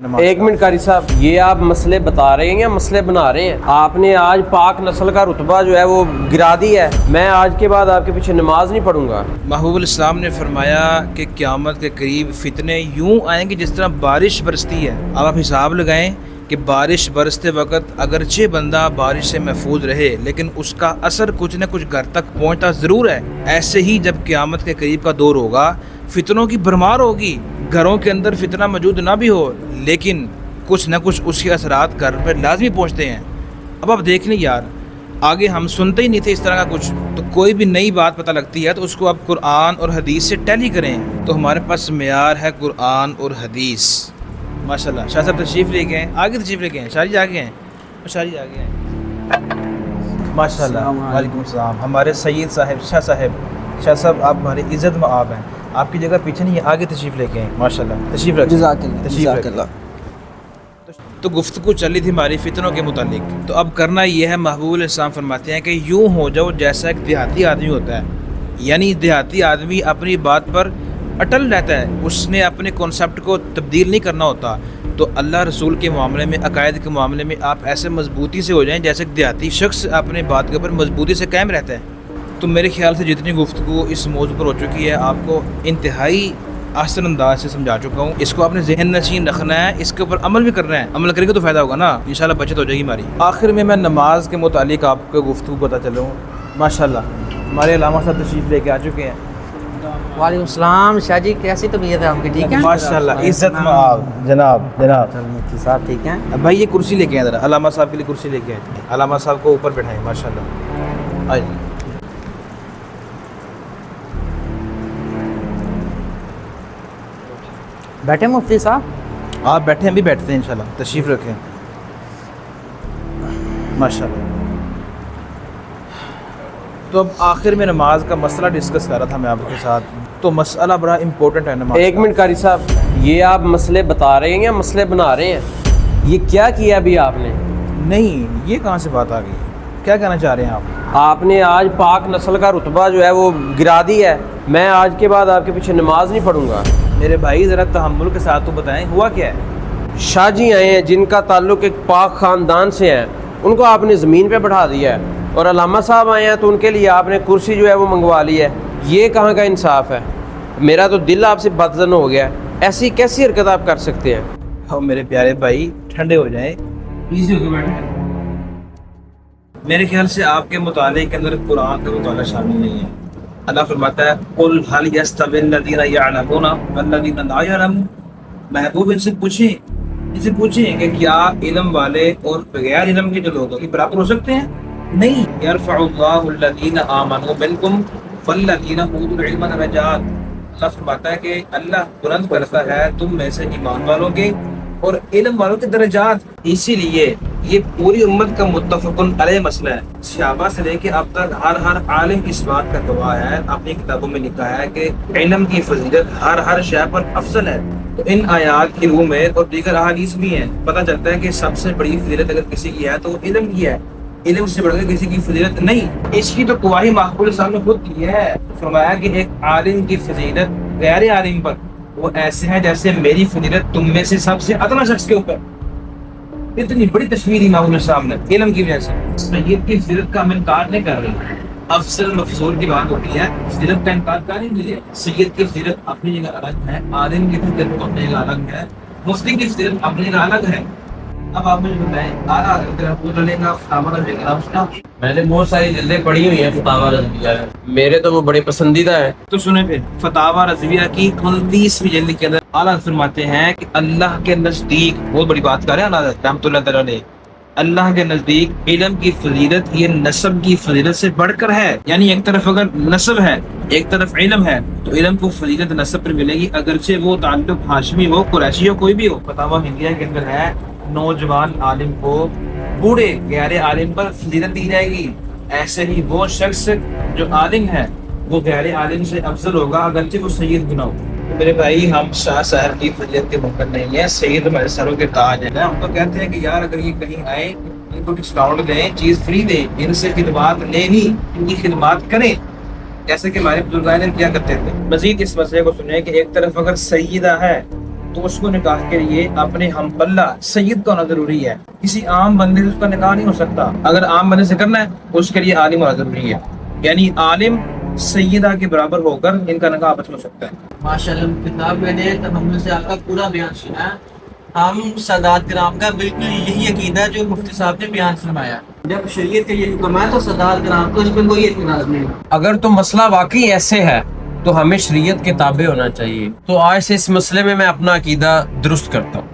ایک منٹ قاری صاحب، یہ آپ مسئلے بتا رہے ہیں یا مسئلے بنا رہے ہیں؟ آپ نے آج پاک نسل کا رتبہ جو ہے وہ گرا دیا ہے۔ میں آج کے بعد آپ کے پیچھے نماز نہیں پڑھوں گا۔ محبوب الاسلام نے فرمایا کہ قیامت کے قریب فتنے یوں آئیں گے جس طرح بارش برستی ہے۔ اب آپ حساب لگائیں کہ بارش برستے وقت اگرچہ بندہ بارش سے محفوظ رہے لیکن اس کا اثر کچھ نہ کچھ گھر تک پہنچتا ضرور ہے۔ ایسے ہی جب قیامت کے قریب کا دور ہوگا، فتنوں کی بھرمار ہوگی، گھروں کے اندر فتنہ موجود نہ بھی ہو لیکن کچھ نہ کچھ اس کے اثرات گھر پہ لازمی پہنچتے ہیں۔ اب آپ دیکھ لیں یار، آگے ہم سنتے ہی نہیں تھے اس طرح کا کچھ، تو کوئی بھی نئی بات پتہ لگتی ہے تو اس کو آپ قرآن اور حدیث سے ٹیلی کریں، تو ہمارے پاس معیار ہے قرآن اور حدیث۔ ماشاءاللہ شاہ صاحب تشریف لے گئے ہیں، آگے تشریف لے گئے ہیں، شاہ جی آگے ہیں، شاہ جی آگے ہیں ماشاءاللہ۔ وعلیکم السلام۔ ہمارے سید صاحب شاہ صاحب آپ ہماری عزت میں آپ ہیں، آپ کی جگہ پیچھے نہیں ہے، آگے تشریف لے کے ہیں ماشاءاللہ، تشریف رکھیں، تشریف رکھیں۔ تو گفتگو چل رہی تھی ہماری فتنوں کے متعلق، تو اب کرنا یہ ہے، محبوب الاسلام فرماتے ہیں کہ یوں ہو جاؤ جیسا ایک دیہاتی آدمی ہوتا ہے، یعنی دیہاتی آدمی اپنی بات پر اٹل رہتا ہے، اس نے اپنے کانسیپٹ کو تبدیل نہیں کرنا ہوتا۔ تو اللہ رسول کے معاملے میں، عقائد کے معاملے میں آپ ایسے مضبوطی سے ہو جائیں جیسے ایک دیہاتی شخص اپنے بات کے اوپر مضبوطی سے قائم رہتا ہے۔ تو میرے خیال سے جتنی گفتگو اس موضوع پر ہو چکی ہے، آپ کو انتہائی آسان انداز سے سمجھا چکا ہوں۔ اس کو آپ نے ذہن نشین رکھنا ہے، اس کے اوپر عمل بھی کرنا ہے، عمل کریں گے تو فائدہ ہوگا نا، انشاءاللہ بچت ہو جائے گی ہماری۔ آخر میں نماز کے متعلق آپ کو گفتگو پتہ چلوں، ماشاءاللہ ہمارے علامہ صاحب تشریف لے کے آ چکے ہیں۔ وعلیکم السلام شاہ جی، کیسی طبیعت ہے آپ کی؟ ٹھیک ہے ماشاءاللہ، عزت میں آپ جناب۔ مفتی صاحب ٹھیک ہیں؟ بھائی یہ کرسی لے کے آئے ذرا، علامہ صاحب کے لیے کرسی لے کے آئے، علامہ صاحب کو اوپر بٹھائیں ماشاءاللہ۔ آئیے بیٹھے مفتی صاحب؟ آپ بیٹھے ہیں، بھی بیٹھتے ہیں انشاءاللہ، تشریف رکھیں ماشاءاللہ۔ تو اب آخر میں نماز کا مسئلہ ڈسکس کر رہا تھا میں آپ کے ساتھ، تو مسئلہ بڑا امپورٹنٹ ہے نماز۔ ایک منٹ قاری صاحب، یہ آپ مسئلے بتا رہے ہیں یا مسئلے بنا رہے ہیں؟ یہ کیا کیا ابھی آپ نے؟ نہیں، یہ کہاں سے بات آ گئی؟ کیا کہنا چاہ رہے ہیں آپ؟ آپ نے آج پاک نسل کا رتبہ جو ہے وہ گرا دیا ہے۔ میں آج کے بعد آپ کے پیچھے نماز نہیں پڑھوں گا۔ میرے بھائی ذرا تحمل کے ساتھ تو بتائیں، ہوا کیا ہے؟ شاہ جی آئے ہیں جن کا تعلق ایک پاک خاندان سے ہے، ان کو آپ نے زمین پہ بٹھا دیا ہے، اور علامہ صاحب آئے ہیں تو ان کے لیے آپ نے کرسی جو ہے وہ منگوا لی ہے۔ یہ کہاں کا انصاف ہے؟ میرا تو دل آپ سے بدظن ہو گیا ہے، ایسی کیسی حرکت آپ کر سکتے ہیں؟ اور میرے پیارے بھائی ٹھنڈے ہو جائیں، ایزی ہو کے بیٹھیں۔ میرے خیال سے آپ کے مطالعے کے اندر قرآن کا مطالعہ شامل نہیں ہے۔ اللہ فرماتا ہے قُلْ هَلْ يَسْتَوِي الَّذِينَ يَعْلَمُونَ وَالَّذِينَ لَا يَعْلَمُونَ۔ محبوب ان سے پوچھیں کہ کیا علم والے اور بغیر علم کے جو لوگ ہیں برابر ہو سکتے ہیں؟ نہیں۔ يَرْفَعُ اللَّهُ الَّذِينَ آمَنُوا مِنْكُمْ وَالَّذِينَ أُوتُوا الْعِلْمَ دَرَجَاتٍ۔ اللہ فرماتا ہے کہ اللہ بلند کرتا ہے تم میں سے ایمان والوں کے اور علم والوں کے درجات۔ اسی لیے یہ پوری امت کا متفق علیہ مسئلہ ہے۔ صحابہ سے لے کے اب تک ہر عالم اس بات کا گواہ ہے، اپنی کتابوں میں لکھا ہے کہ علم کی فضیلت ہر شے پر افضل ہے۔ تو ان آیات کی روح میں اور دیگر احادیث بھی ہیں، پتہ چلتا ہے کہ سب سے بڑی فضیلت اگر کسی کی ہے تو وہ علم کی ہے، علم سے بڑھ کر کسی کی فضیلت نہیں۔ اس کی تو گواہی محبوب الاسلام نے خود دی ہے، فرمایا کہ ایک عالم کی فضیلت غیر عالم پر وہ ایسے ہے جیسے میری فضیلت تم میں سے سب سے ادنا شخص کے اوپر۔ اتنی بڑی تشویر محبوب الاسلام نے علم کی وجہ سے سید کی فضیلت کا ہم انکار نہیں کر رہے۔ افضل مفضول کی بات ہوتی ہے، فضیلت کا انکار کر نہیں دیجیے۔ سید کی فضیلت اپنی جگہ الگ ہے، عالم کی فضیلت اپنی جگہ الگ ہے، مفتی کی فضیلت اپنی جگہ الگ ہے۔ اب آپ مجھے بتائیں، میں نے بہت ساری جلدیں پڑھی ہوئی ہیں فتاوی رضویہ، میرے تو وہ بڑے پسندیدہ ہیں۔ تو سنیں پھر فتاوی رضویہ کی 29ویں جلد کے اندر اعلیٰ فرماتے ہیں کہ اللہ کے نزدیک، بہت بڑی بات کر رہے ہیں اعلیٰ رحمۃ اللہ تعالیٰ علیہ، اللہ کے نزدیک علم کی فضیلت یہ نسب کی فضیلت سے بڑھ کر ہے۔ یعنی ایک طرف اگر نسب ہے، ایک طرف علم ہے، تو علم کو فضیلت نسب پر ملے گی، اگرچہ وہ تعلق ہاشمی ہو، قریشی ہو، کوئی بھی ہو۔ فتاوی ہندیہ کے اندر ہے، نوجوان عالم کو بوڑھے غیر عالم پر فضیلت دی جائے گی۔ ایسے ہی وہ شخص جو عالم ہے وہ غیر عالم سے افضل ہوگا، اگرچہ وہ سید بھی نہ ہو۔ میرے بھائی ہم شاہ صاحب کی فضیلت کے منکر نہیں ہیں، سید ہمارے سروں کے تاج ہیں۔ ہم تو کہتے ہیں کہ یار اگر یہ کہیں آئے ان کو ڈسکاؤنٹ دیں، چیز فری دیں، ان سے خدمات لیں ہی، ان کی خدمات کریں، جیسے کہ ہمارے بزرگان کیا کرتے تھے۔ مزید اس مسئلے کو سنیں کہ ایک طرف اگر سیدہ ہے تو اس کو نکاح کے لیے اپنے ہم پلہ سید کا ہونا ضروری ہے. کسی عام بندے سے اس کا نکاح نہیں ہو سکتا. اگر عام بندے سے کرنا ہے اس کے لیے عالم ہونا ضروری ہے, یعنی عالم سیدہ کے برابر ہو کر ان کا نکاح آپس میں ہو سکتا ہے. ماشاءاللہ کتاب میں نے تمام سے آپ کا پورا بیان سنا ہے. ہم سادات کرام کا بالکل یہی عقیدہ ہے جو مفتی صاحب نے بیان فرمایا. جب شریعت کے یہ حکم ہے تو سادات کرام کو اس میں کوئی اعتراض نہیں. اگر تو مسئلہ واقعی ایسے ہے تو ہمیں شریعت کے تابع ہونا چاہیے. تو آج سے اس مسئلے میں اپنا عقیدہ درست کرتا ہوں.